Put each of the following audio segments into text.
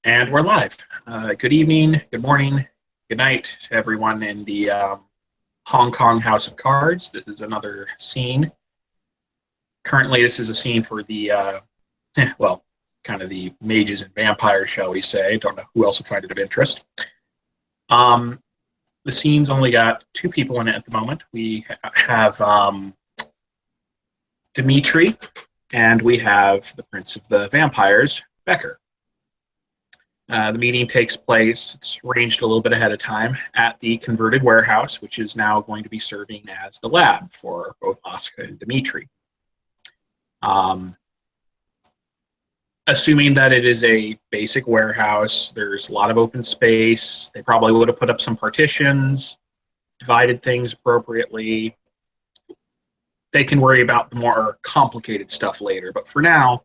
And we're live. Good evening, good morning, good night to everyone in the Hong Kong House of Cards. This is another scene. Currently, this is a scene for the, well, kind of the mages and vampires, shall we say. Don't know who else would find it of interest. The scene's only got two people in it at the moment. We have Dimitri, and we have the Prince of the Vampires, Becker. The meeting takes place, it's arranged a little bit ahead of time, at the converted warehouse, which is now going to be serving as the lab for both Oscar and Dimitri. Assuming that it is a basic warehouse, there's a lot of open space. They probably would have put up some partitions, divided things appropriately. They can worry about the more complicated stuff later, but for now,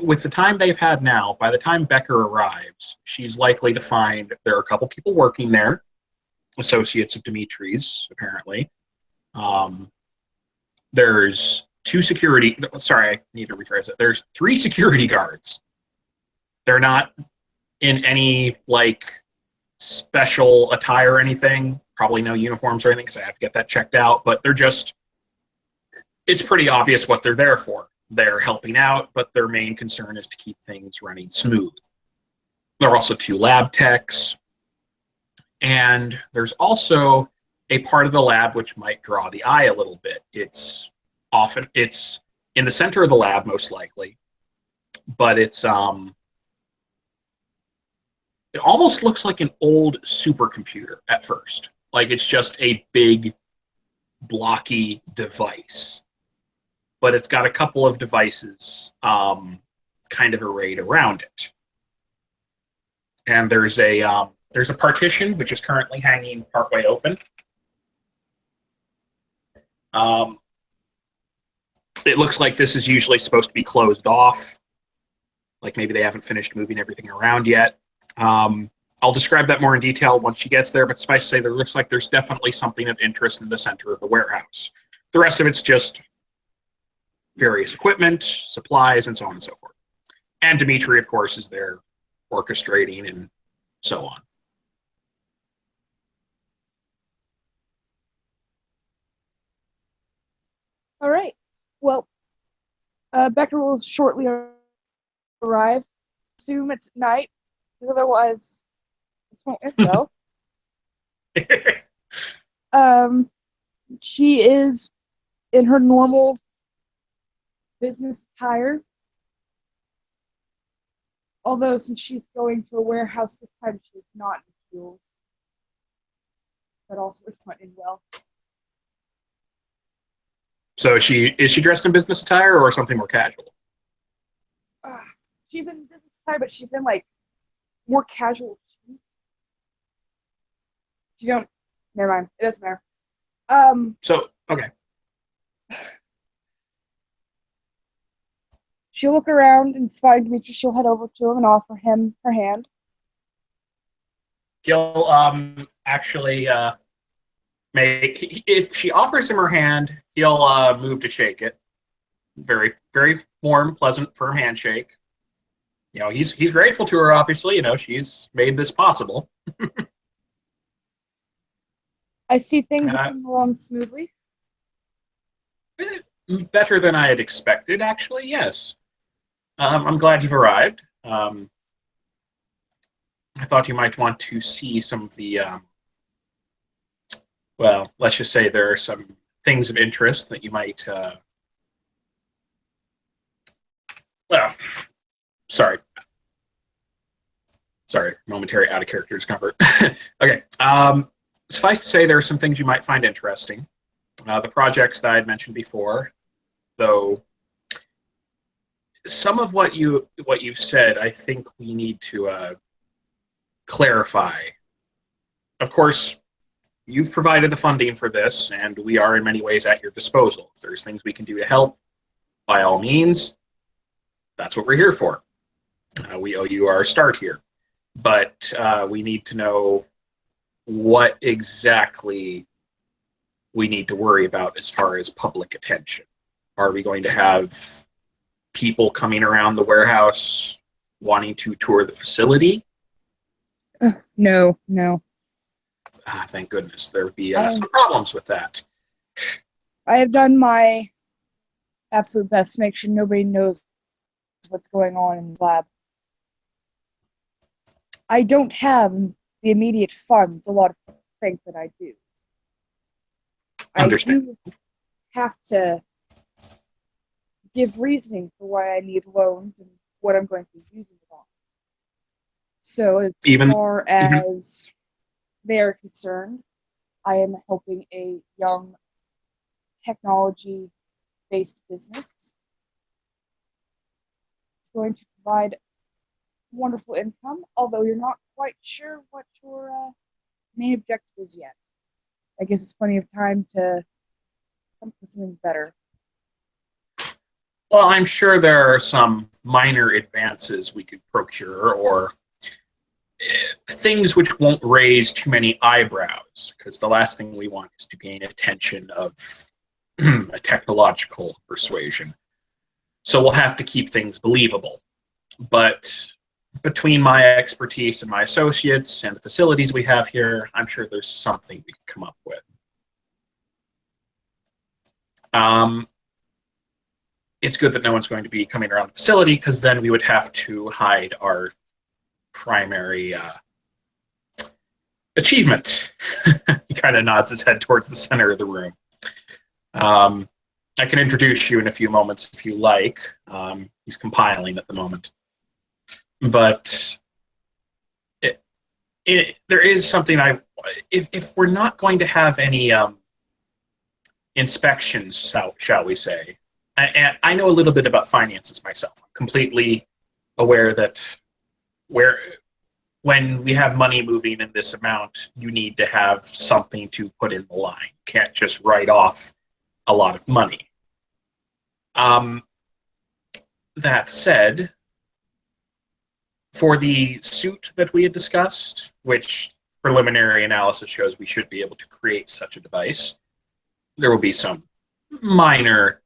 with the time they've had now, by the time Becker arrives, she's likely to find there are a couple people working there, associates of Dimitri's, apparently. There's I need to rephrase it. There's 3 security guards. They're not in any, special attire or anything. Probably no uniforms or anything, because I have to get that checked out. But it's pretty obvious what they're there for. They're helping out, but their main concern is to keep things running smooth. There are also 2 lab techs, and there's also a part of the lab which might draw the eye a little bit. It's in the center of the lab, most likely, but it almost looks like an old supercomputer at first. Like it's just a big, blocky device. But it's got a couple of devices kind of arrayed around it. And there's a partition which is currently hanging partway open. It looks like this is usually supposed to be closed off. Like maybe they haven't finished moving everything around yet. I'll describe that more in detail once she gets there, but suffice to say, there looks like there's definitely something of interest in the center of the warehouse. The rest of it's just various equipment, supplies, and so on and so forth. And Dimitri, of course, is there orchestrating and so on. All right. Well, Becker will shortly arrive. Assume it's night, because otherwise this won't end well. She is in her normal business attire. Although since she's going to a warehouse this time, she's not in heels. But also it's not in well. So is she dressed in business attire or something more casual? She's in business attire, but she's in more casual shoes. Never mind. It doesn't matter. Okay. She'll look around and spy Dimitri. She'll head over to him and offer him her hand. He'll actually if she offers him her hand, he'll move to shake it. Very, very warm, pleasant, firm handshake. He's grateful to her, obviously. She's made this possible. I see things moving along smoothly. Better than I had expected, actually, yes. I'm glad you've arrived. I thought you might want to see some of the, let's just say there are some things of interest that you might, sorry, momentary out of character discomfort. Okay, suffice to say there are some things you might find interesting. The projects that I had mentioned before, though some of what you said, I think we need to clarify. Of course, you've provided the funding for this, and we are in many ways at your disposal. If there's things we can do to help, by all means, that's what we're here for. We owe you our start here. But we need to know what exactly we need to worry about as far as public attention. Are we going to have people coming around the warehouse wanting to tour the facility? No. Thank goodness. There would be I some problems with that. I have done my absolute best to make sure nobody knows what's going on in the lab. I don't have the immediate funds a lot of people think that I do. Understand. I do have to give reasoning for why I need loans and what I'm going to be using it on. So as far as they are concerned, I am helping a young technology-based business. It's going to provide wonderful income, although you're not quite sure what your main objective is yet. I guess it's plenty of time to come up with something better. Well, I'm sure there are some minor advances we could procure, or things which won't raise too many eyebrows, because the last thing we want is to gain attention of a technological persuasion. So we'll have to keep things believable. But between my expertise and my associates and the facilities we have here, I'm sure there's something we can come up with. It's good that no one's going to be coming around the facility, because then we would have to hide our primary achievement. He kind of nods his head towards the center of the room. I can introduce you in a few moments if you like. He's compiling at the moment. But there is something if we're not going to have any inspections, shall we say. I know a little bit about finances myself. I'm completely aware that when we have money moving in this amount, you need to have something to put in the line. You can't just write off a lot of money. That said, for the suit that we had discussed, which preliminary analysis shows we should be able to create such a device, there will be some minor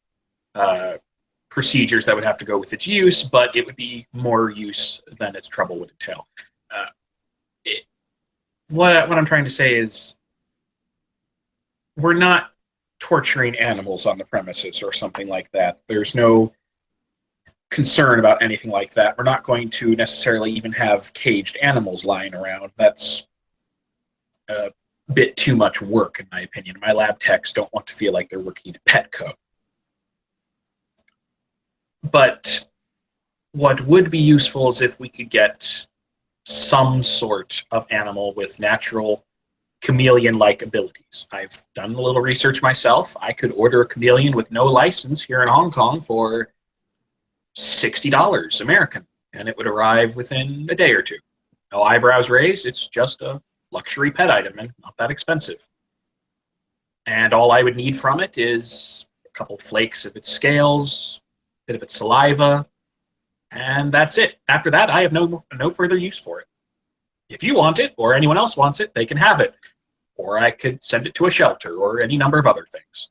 procedures that would have to go with its use, but it would be more use than its trouble would entail. What I'm trying to say is we're not torturing animals on the premises or something like that. There's no concern about anything like that. We're not going to necessarily even have caged animals lying around. That's a bit too much work, in my opinion. My lab techs don't want to feel like they're working at Petco. But what would be useful is if we could get some sort of animal with natural chameleon-like abilities. I've done a little research myself. I could order a chameleon with no license here in Hong Kong for $60 American, and it would arrive within a day or two. No eyebrows raised. It's just a luxury pet item and not that expensive. And all I would need from it is a couple flakes of its scales, a bit of its saliva, and that's it. After that, I have no further use for it. If you want it, or anyone else wants it, they can have it. Or I could send it to a shelter, or any number of other things.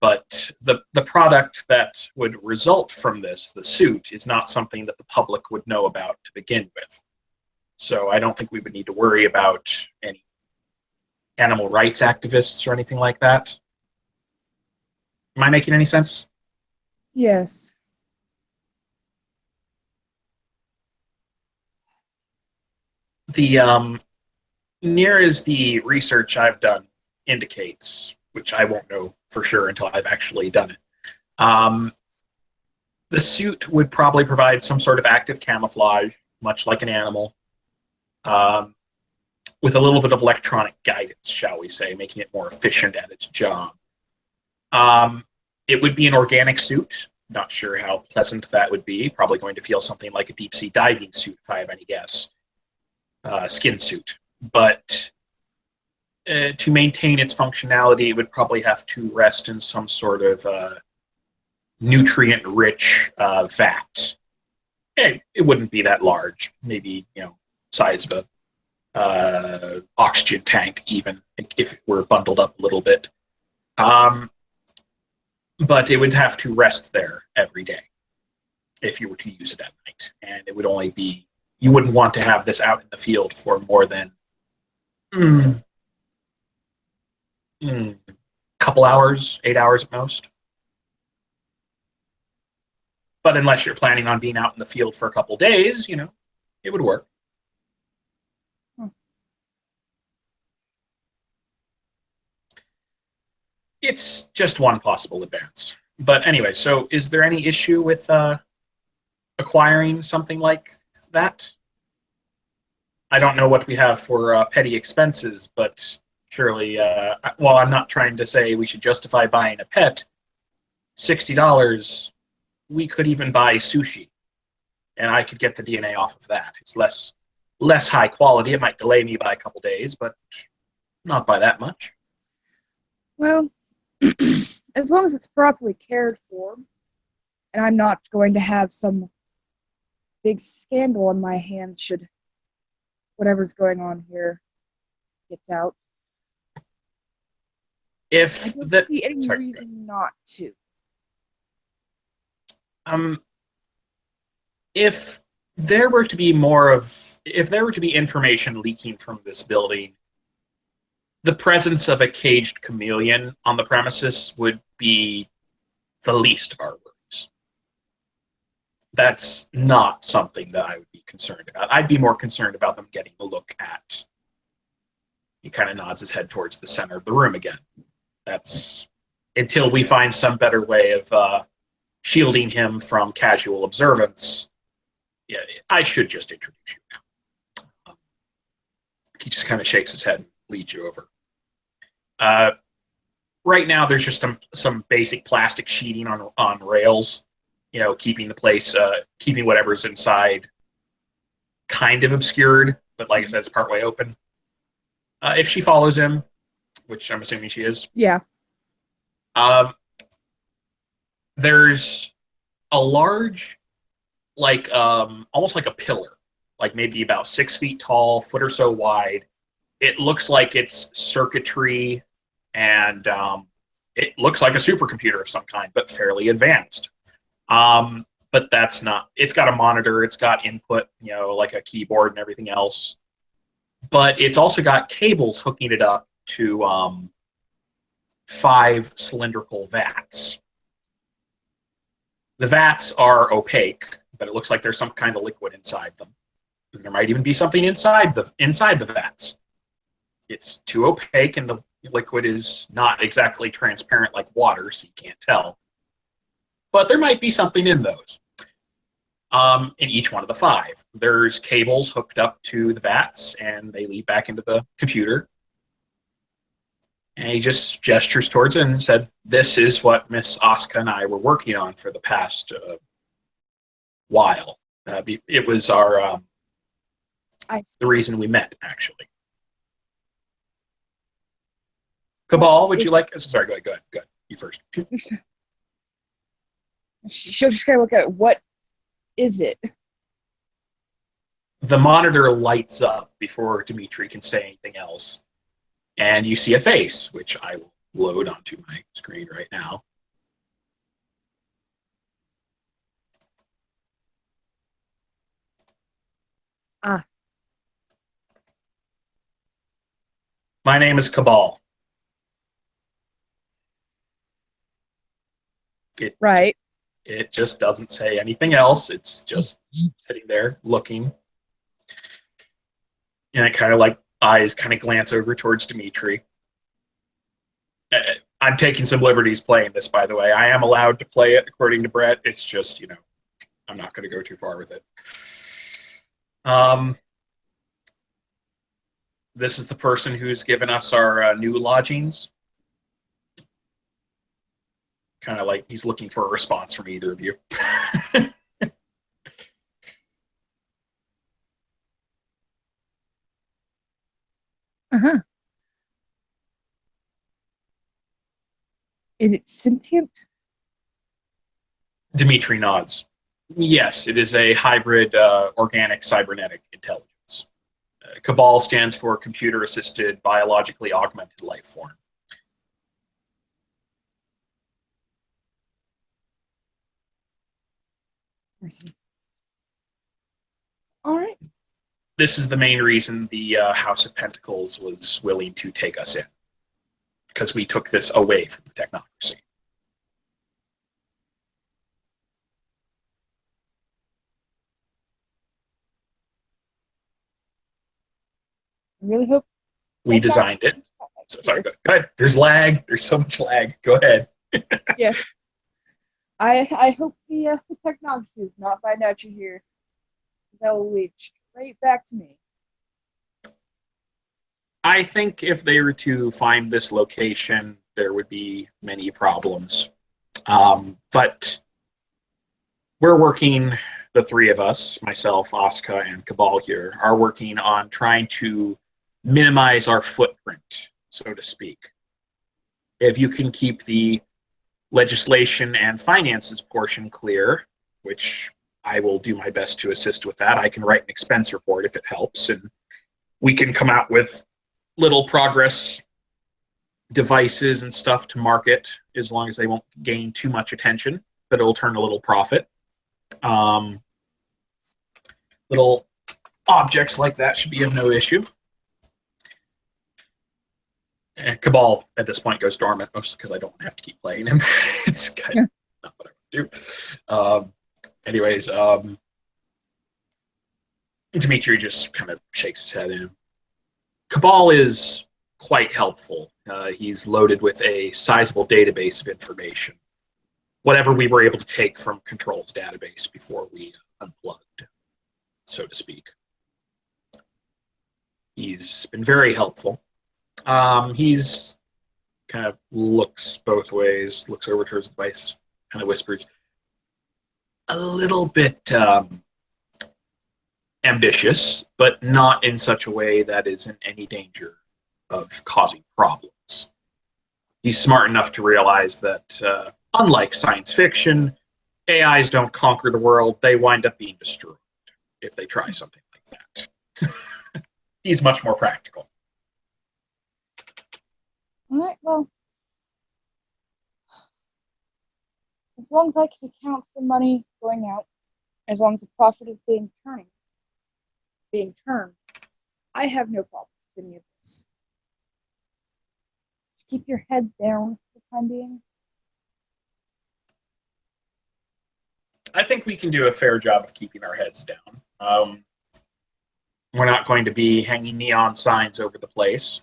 But the product that would result from this, the suit, is not something that the public would know about to begin with. So I don't think we would need to worry about any animal rights activists or anything like that. Am I making any sense? Yes. The near as the research I've done indicates, which I won't know for sure until I've actually done it, the suit would probably provide some sort of active camouflage, much like an animal, with a little bit of electronic guidance, shall we say, making it more efficient at its job. It would be an organic suit. Not sure how pleasant that would be. Probably going to feel something like a deep sea diving suit, if I have any guess. Skin suit. But to maintain its functionality, it would probably have to rest in some sort of nutrient-rich vat. It wouldn't be that large. Maybe, size of a oxygen tank, even if it were bundled up a little bit. But it would have to rest there every day. if you were to use it at night. And it would only be, you wouldn't want to have this out in the field for more than couple hours, 8 hours at most. But unless you're planning on being out in the field for a couple days, it would work. It's just one possible advance. But anyway, so is there any issue with acquiring something like that? I don't know what we have for petty expenses, but surely, well, I'm not trying to say we should justify buying a pet. $60, we could even buy sushi, and I could get the DNA off of that. It's less high quality. It might delay me by a couple days, but not by that much. Well, as long as it's properly cared for, and I'm not going to have some big scandal on my hands should whatever's going on here gets out. I don't see any reason not to. If there were to be information leaking from this building, the presence of a caged chameleon on the premises would be the least of our worries. That's not something that I would be concerned about. I'd be more concerned about them getting a look at. He kind of nods his head towards the center of the room again. That's until we find some better way of shielding him from casual observance. Yeah, I should just introduce you now. He just kind of shakes his head and leads you over. Right now, there's just some basic plastic sheeting on rails, keeping the place, keeping whatever's inside kind of obscured, but like I said, it's partway open. If she follows him, which I'm assuming she is. Yeah. There's a large, almost like a pillar, like maybe about 6 feet tall, foot or so wide. It looks like it's circuitry, and it looks like a supercomputer of some kind, but fairly advanced. But that's not. It's got a monitor. It's got input, like a keyboard and everything else. But it's also got cables hooking it up to 5 cylindrical vats. The vats are opaque, but it looks like there's some kind of liquid inside them. And there might even be something inside the vats. It's too opaque, and the liquid is not exactly transparent like water, so you can't tell. But there might be something in those. In each one of the 5, there's cables hooked up to the vats, and they lead back into the computer. And he just gestures towards it and said, "This is what Miss Asuka and I were working on for the past while. It was our the reason we met, actually." Cabal, would you like? Sorry, go ahead. You first. She'll just kind of look at it. What is it? The monitor lights up before Dimitri can say anything else. And you see a face, which I will load onto my screen right now. My name is Cabal. Right. It just doesn't say anything else. It's just sitting there looking. And it kind of eyes kind of glance over towards Dimitri. I'm taking some liberties playing this, by the way. I am allowed to play it according to Brett. It's just, I'm not going to go too far with it. This is the person who's given us our new lodgings. Kind of he's looking for a response from either of you. Uh-huh. Is it sentient? Dimitri nods. Yes, it is a hybrid organic cybernetic intelligence. Cabal stands for computer-assisted, biologically augmented life form. person. All right. This is the main reason the House of Pentacles was willing to take us in, because we took this away from the technocracy. I really hope We designed it. So, sorry, go ahead. There's lag. There's so much lag. Go ahead. Yeah. I hope the technology does not find out you're here. That will lead straight back to me. I think if they were to find this location, there would be many problems. But we're working, the three of us, myself, Asuka, and Cabal here, are working on trying to minimize our footprint, so to speak. If you can keep the legislation and finances portion clear, which I will do my best to assist with that. I can write an expense report if it helps, and we can come out with little progress devices and stuff to market, as long as they won't gain too much attention, but it'll turn a little profit. Little objects like that should be of no issue. And Cabal at this point goes dormant, mostly because I don't have to keep playing him. It's kind of not what I would do. Anyways, Dimitri just kind of shakes his head in. Cabal is quite helpful. He's loaded with a sizable database of information. Whatever we were able to take from Control's database before we unplugged, so to speak. He's been very helpful. He's kind of looks both ways, looks over towards the device, kind of whispers, a little bit ambitious, but not in such a way that is in any danger of causing problems. He's smart enough to realize that, unlike science fiction, AIs don't conquer the world, they wind up being destroyed if they try something like that. He's much more practical. All right, well, as long as I can account for money going out, as long as the profit is being turned, I have no problem with any of this. Just keep your heads down for the time being. I think we can do a fair job of keeping our heads down. We're not going to be hanging neon signs over the place.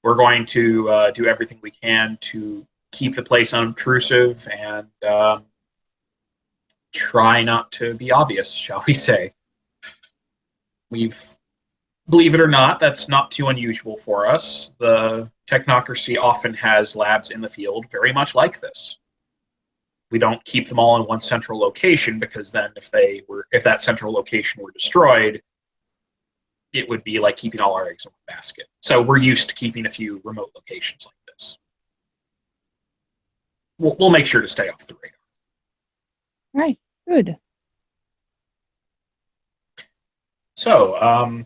We're going to do everything we can to keep the place unobtrusive and try not to be obvious, shall we say. Believe it or not, that's not too unusual for us. The technocracy often has labs in the field very much like this. We don't keep them all in one central location, because then if that central location were destroyed, it would be like keeping all our eggs in one basket. So we're used to keeping a few remote locations like this. We'll make sure to stay off the radar. Right, good. So,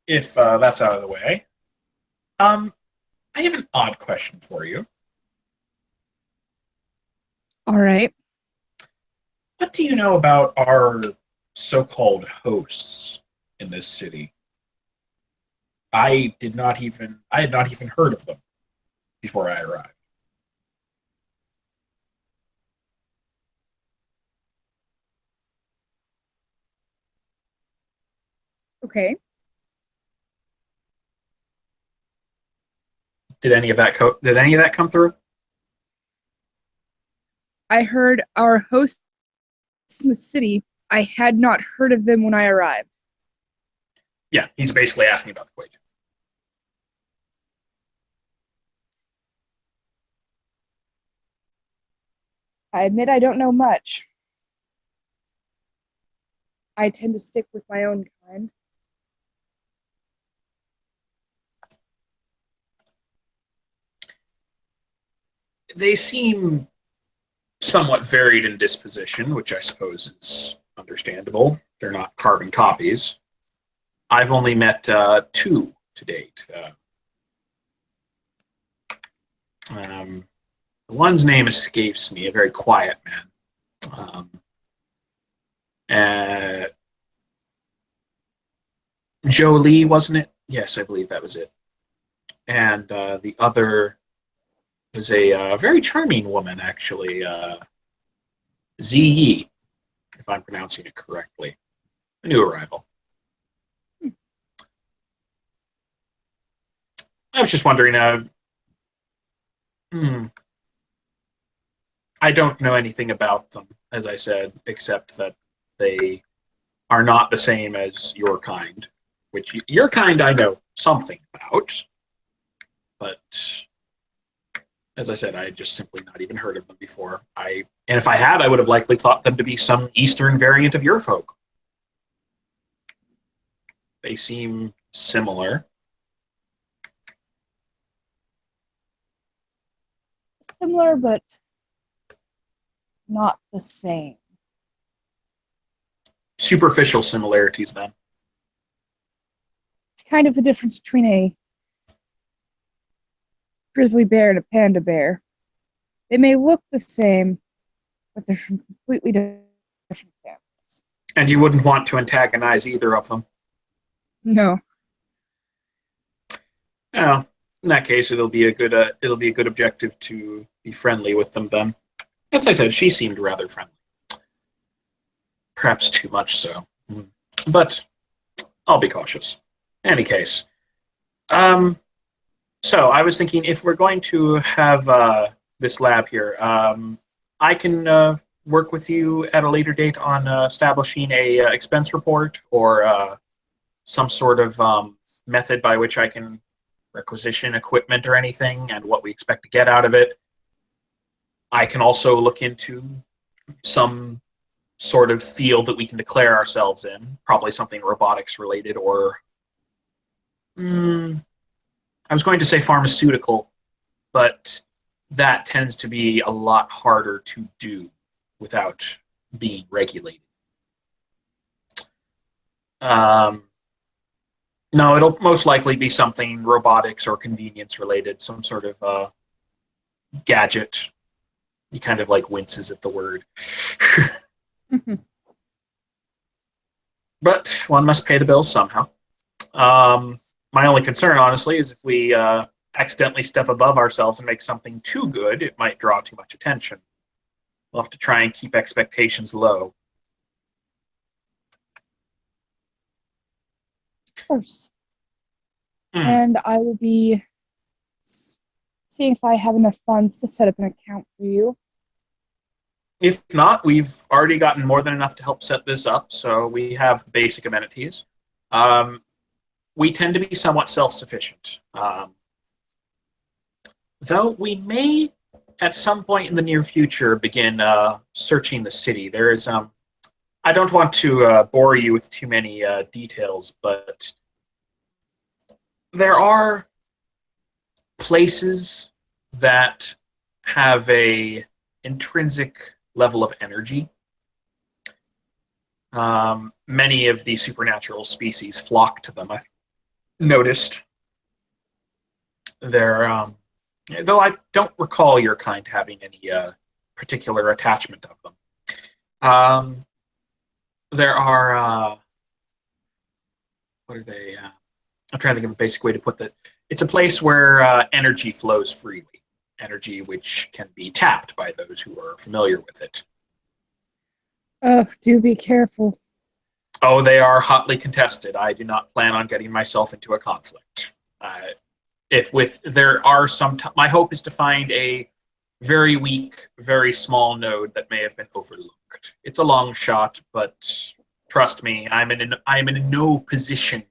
if that's out of the way, I have an odd question for you. All right. What do you know about our so-called hosts in this city? I had not even heard of them before I arrived. Okay. Did any of that come through? I heard our hosts in the city. I had not heard of them when I arrived. Yeah, he's basically asking about the Quake. I admit I don't know much. I tend to stick with my own kind. They seem somewhat varied in disposition, which I suppose is understandable. They're not carbon copies. I've only met two to date. One's name escapes me, a very quiet man. Um, uh, Jolie, wasn't it? Yes, I believe that was it. And the other was a very charming woman, actually, Ziyi, if I'm pronouncing it correctly. A new arrival. I was just wondering, hmm, I don't know anything about them, as I said, except that they are not the same as your kind, which your kind I know something about, but as I said, I had just simply not even heard of them before. And if I had, I would have likely thought them to be some Eastern variant of your folk. They seem similar. Similar, but not the same. Superficial similarities, then. It's kind of the difference between a grizzly bear and a panda bear. They may look the same, but they're from completely different families. And you wouldn't want to antagonize either of them. No. Oh, in that case, it'll be a good objective to be friendly with them then. As I said, she seemed rather friendly. Perhaps too much so. But I'll be cautious. In any case. So I was thinking if we're going to have this lab here, I can work with you at a later date on establishing a expense report or some sort of method by which I can requisition equipment or anything and what we expect to get out of it. I can also look into some sort of field that we can declare ourselves in, probably something robotics related or I was going to say pharmaceutical, but that tends to be a lot harder to do without being regulated. No, it'll most likely be something robotics or convenience related, some sort of gadget. He kind of like winces at the word. But one must pay the bills somehow. My only concern, honestly, is if we accidentally step above ourselves and make something too good, it might draw too much attention. We'll have to try and keep expectations low. Of course. And I will be seeing if I have enough funds to set up an account for you. If not, we've already gotten more than enough to help set this up, so we have basic amenities. We tend to be somewhat self-sufficient. Though we may, at some point in the near future, begin searching the city. There is, I don't want to bore you with too many details, but there are places that have a intrinsic level of energy. Many of the supernatural species flock to them. I've noticed. They're, though I don't recall your kind having any particular attachment of them. There are, what are they? I'm trying to think of a basic way to put that. It's a place where energy flows freely. Energy which can be tapped by those who are familiar with it. Oh, do be careful. Oh, they are hotly contested. I do not plan on getting myself into a conflict. There are my hope is to find a very weak, very small node that may have been overlooked. It's a long shot, but trust me, I'm in no position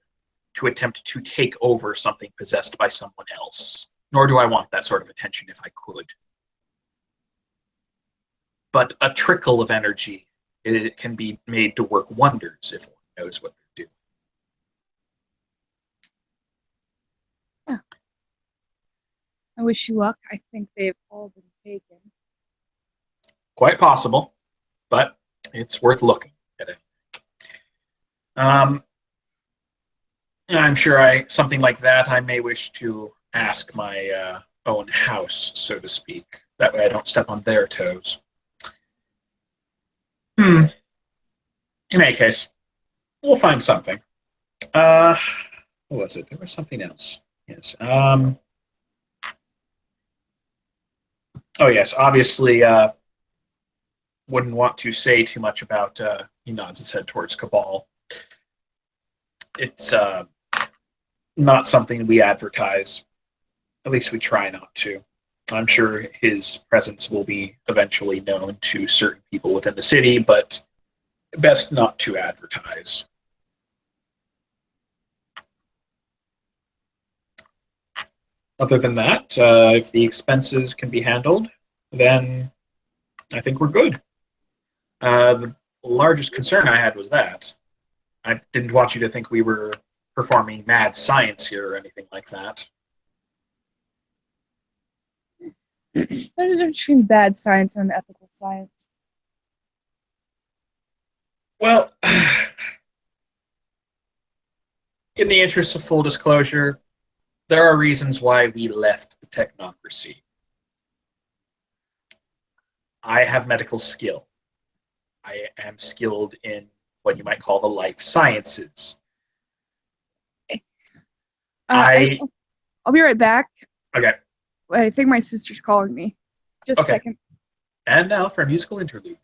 to attempt to take over something possessed by someone else. Nor do I want that sort of attention if I could. But a trickle of energy, it can be made to work wonders if one knows what they're doing. Yeah. I wish you luck. I think they've all been taken. Quite possible, but it's worth looking at it. I'm sure something like that I may wish to ask my own house, so to speak. That way I don't step on their toes. Hmm. In any case, we'll find something. Uh, what was it? There was something else. Yes. Oh yes. Obviously, wouldn't want to say too much about. He nods his head towards Cabal. It's not something we advertise. At least we try not to. I'm sure his presence will be eventually known to certain people within the city, but best not to advertise. Other than that, if the expenses can be handled, then I think we're good. The largest concern I had was that. I didn't want you to think we were performing mad science here or anything like that. There's a difference between bad science and ethical science. Well, in the interest of full disclosure, there are reasons why we left the technocracy. I have medical skill. I am skilled in what you might call the life sciences. I I'll be right back. Okay. I think my sister's calling me. Just a second. And now for a musical interlude.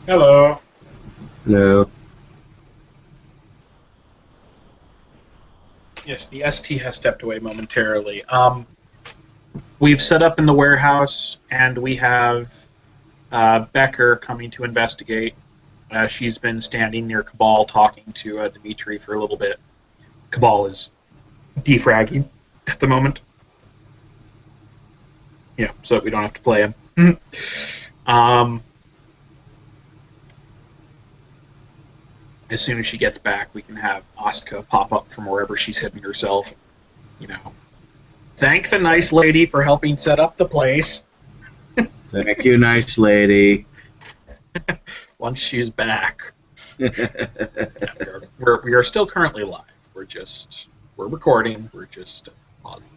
Hello. Hello. Yes, the ST has stepped away momentarily. We've set up in the warehouse, and we have Becker coming to investigate. She's been standing near Cabal talking to Dimitri for a little bit. Cabal is defragging at the moment. Yeah, so that we don't have to play him. As soon as she gets back, we can have Ostka pop up from wherever she's hidden herself. Thank the nice lady for helping set up the place. Thank you, nice lady. Once she's back, we are still currently live. We're recording. We're just pausing.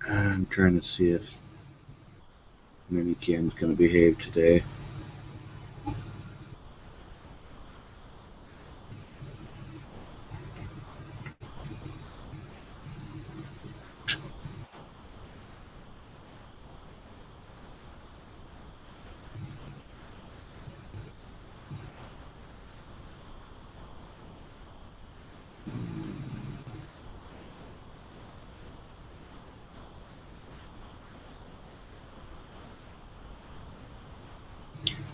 I'm trying to see if Minicam's going to behave today.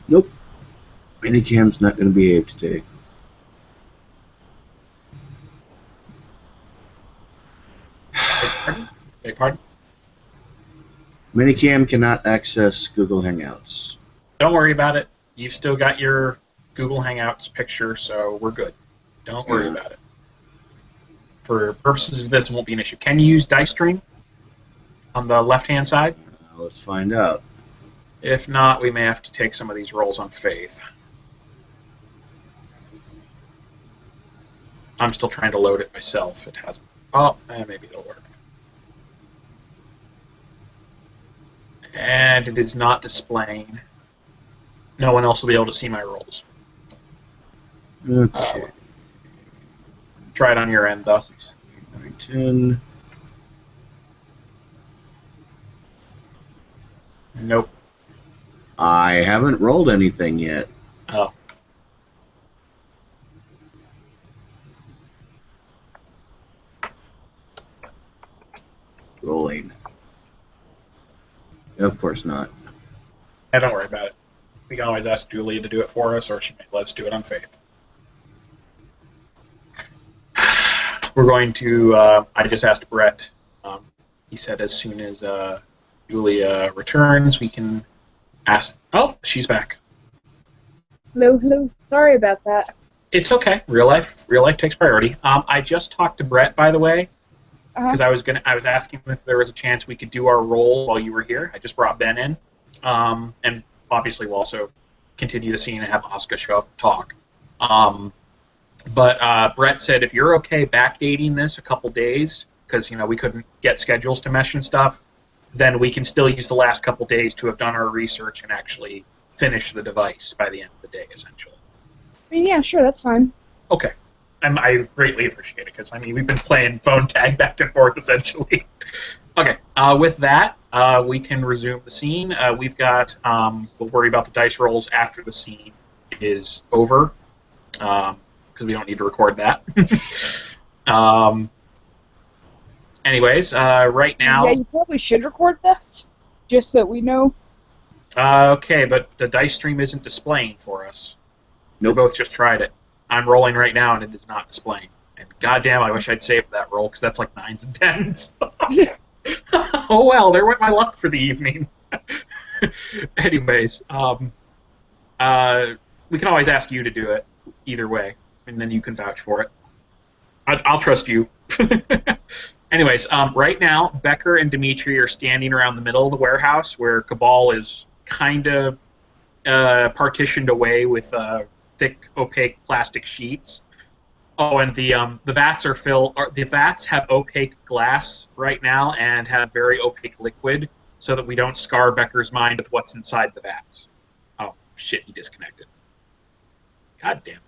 Nope. Minicam's not going to behave today. Beg pardon? Minicam cannot access Google Hangouts. Don't worry about it. You've still got your Google Hangouts picture, so we're good. Don't worry about it. For purposes of this, it won't be an issue. Can you use Dice Stream on the left-hand side? Let's find out. If not, we may have to take some of these rolls on faith. I'm still trying to load it myself. It hasn't. Oh, maybe it'll work. And it is not displaying. No one else will be able to see my rolls. Okay. Try it on your end, though. 9, 10. Nope. I haven't rolled anything yet. Oh. Rolling. Of course not. Yeah, don't worry about it. We can always ask Julia to do it for us, or she may let us do it on faith. We're going to. I just asked Brett. He said as soon as Julia returns, we can ask. Oh, she's back. Hello. Sorry about that. It's okay. Real life takes priority. I just talked to Brett, by the way, because I was asking if there was a chance we could do our roll while you were here. I just brought Ben in, and obviously we'll also continue the scene and have Oscar show up and talk. But Brett said if you're okay backdating this a couple days, because we couldn't get schedules to mesh and stuff, then we can still use the last couple days to have done our research and actually finish the device by the end of the day, essentially. Yeah, sure, that's fine. Okay. I greatly appreciate it, because, we've been playing phone tag back and forth, essentially. Okay. With that, we can resume the scene. We've got, we'll worry about the dice rolls after the scene is over, because we don't need to record that. Anyways, right now... Yeah, you probably should record that, just so that we know. Okay, but the dice stream isn't displaying for us. Nope. We both just tried it. I'm rolling right now, and it is not displaying. And goddamn, I wish I'd saved that roll, because that's like 9s and 10s. Oh well, there went my luck for the evening. Anyways, we can always ask you to do it either way, and then you can vouch for it. I'll trust you. Anyways, right now, Becker and Dimitri are standing around the middle of the warehouse where Cabal is kind of partitioned away with thick, opaque plastic sheets. Oh, and the vats are filled. The vats have opaque glass right now and have very opaque liquid, so that we don't scar Becker's mind with what's inside the vats. Oh shit! He disconnected. God damn.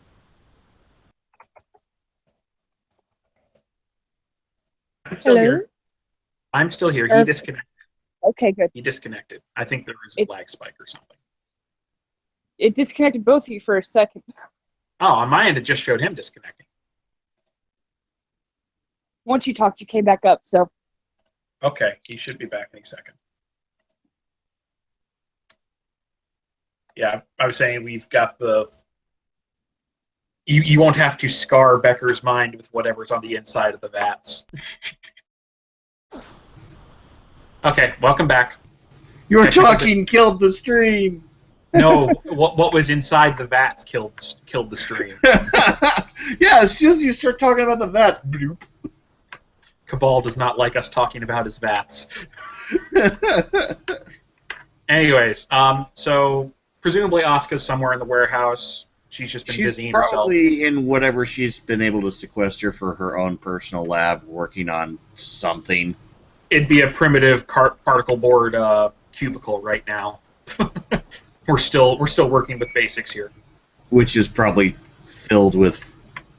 I'm still here. I'm still here. He disconnected. Okay, good. He disconnected. I think there was a lag spike or something. It disconnected both of you for a second. Oh, on my end, it just showed him disconnecting. Once you talked, you came back up, so. Okay, he should be back any second. Yeah, I was saying we've got the... You won't have to scar Becker's mind with whatever's on the inside of the vats. Okay, welcome back. Your Technical talking killed the stream. No, what was inside the vats killed the stream. Yeah, as soon as you start talking about the vats, bloop. Cabal does not like us talking about his vats. Anyways, so presumably Asuka's somewhere in the warehouse. She's just been She's busying herself. probably in whatever she's been able to sequester for her own personal lab, working on something. It'd be a primitive particle board cubicle right now. We're still working with basics here. Which is probably filled with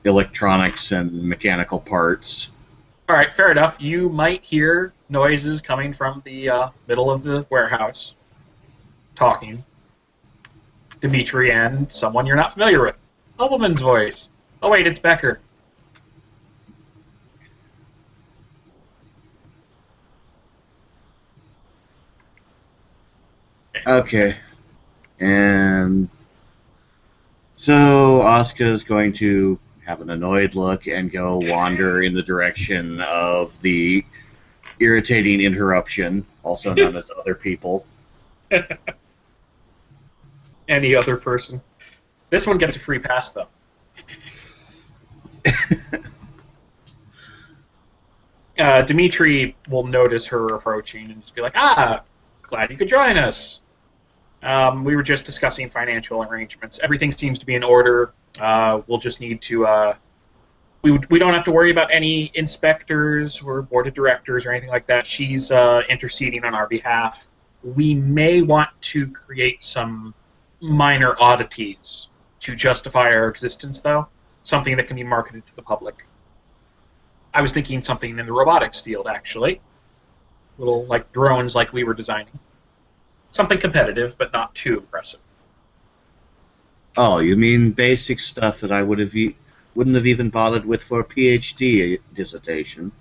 electronics and mechanical parts. All right, fair enough. You might hear noises coming from the middle of the warehouse, talking. Dimitri and someone you're not familiar with. A woman's voice. Oh wait, it's Becker. Okay. And so Asuka is going to have an annoyed look and go wander in the direction of the irritating interruption, also known as other people. Any other person. This one gets a free pass, though. Dimitri will notice her approaching and just be like, glad you could join us. We were just discussing financial arrangements. Everything seems to be in order. We'll just need to... we don't have to worry about any inspectors or board of directors or anything like that. She's interceding on our behalf. We may want to create some minor oddities to justify our existence, though. Something that can be marketed to the public. I was thinking something in the robotics field, actually. Little, like, drones like we were designing. Something competitive, but not too impressive. Oh, you mean basic stuff that I wouldn't have even bothered with for a PhD dissertation?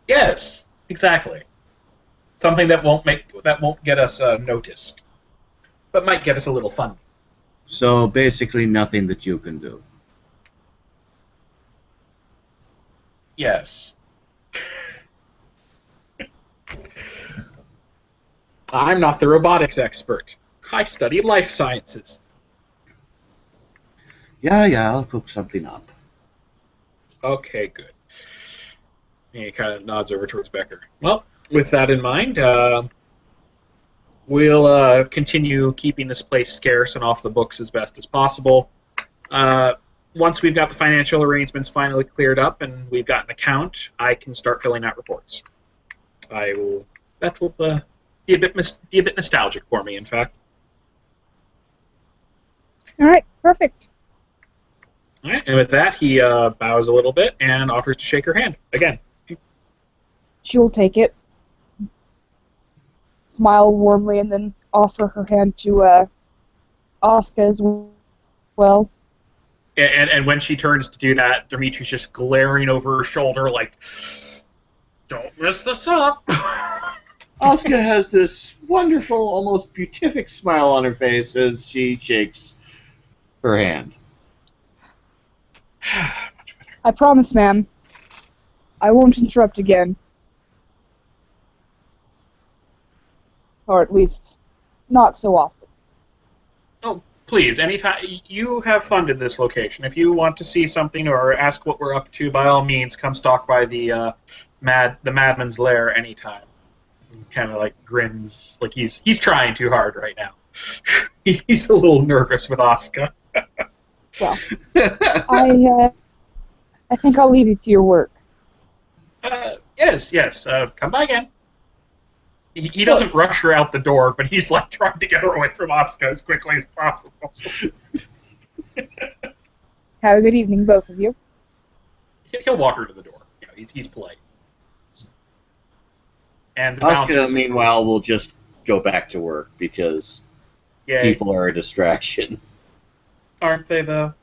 Yes, exactly. Something that won't get us noticed, but might get us a little fun. So basically nothing that you can do. Yes. I'm not the robotics expert. I studied life sciences. Yeah, I'll cook something up. Okay, good. And he kind of nods over towards Becker. Well, with that in mind, we'll continue keeping this place scarce and off the books as best as possible. Once we've got the financial arrangements finally cleared up and we've got an account, I can start filling out reports. That will be a bit nostalgic for me, in fact. All right, perfect. All right, and with that, he bows a little bit and offers to shake her hand again. She'll take it, smile warmly, and then offer her hand to Asuka as well. And when she turns to do that, Dimitri's just glaring over her shoulder like, don't mess this up. Asuka has this wonderful, almost beatific smile on her face as she shakes her hand. I promise, ma'am. I won't interrupt again. Or at least, not so often. Oh, please, anytime. You have funded this location. If you want to see something or ask what we're up to, by all means, come stalk by the Madman's Lair anytime. Kind of like grins, like he's trying too hard right now. He's a little nervous with Asuka. Well, I think I'll leave you to your work. Yes. Come by again. He doesn't rush her out the door, but he's like trying to get her away from Asuka as quickly as possible. Have a good evening, both of you. He'll walk her to the door. You know, he's polite. And the Asuka, bouncers, meanwhile, will just go back to work because Yay. people are a distraction. Aren't they, though?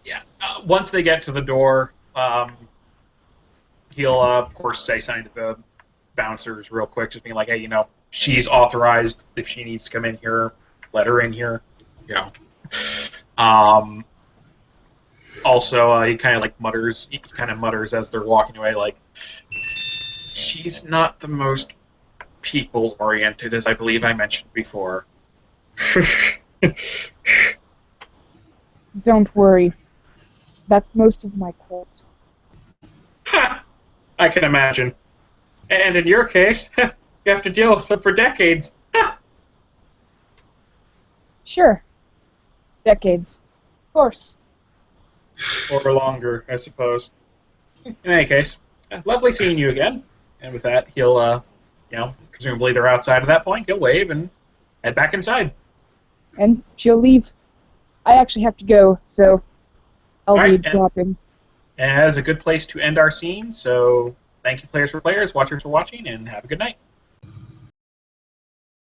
Yeah. Once they get to the door, he'll, of course, say something to the bouncers real quick, just being like, hey, she's authorized. If she needs to come in here, let her in here. Also, he kind of mutters as they're walking away, like, she's not the most people-oriented, as I believe I mentioned before. Don't worry. That's most of my cult. Ha! I can imagine. And in your case, you have to deal with them for decades. Ha! Sure. Decades. Of course. Or longer, I suppose. In any case, lovely seeing you again. And with that, he'll, presumably they're outside at that point. He'll wave and head back inside. And she'll leave. I actually have to go, so I'll be Alright, dropping. And that is a good place to end our scene. So thank you, players for players, watchers for watching, and have a good night.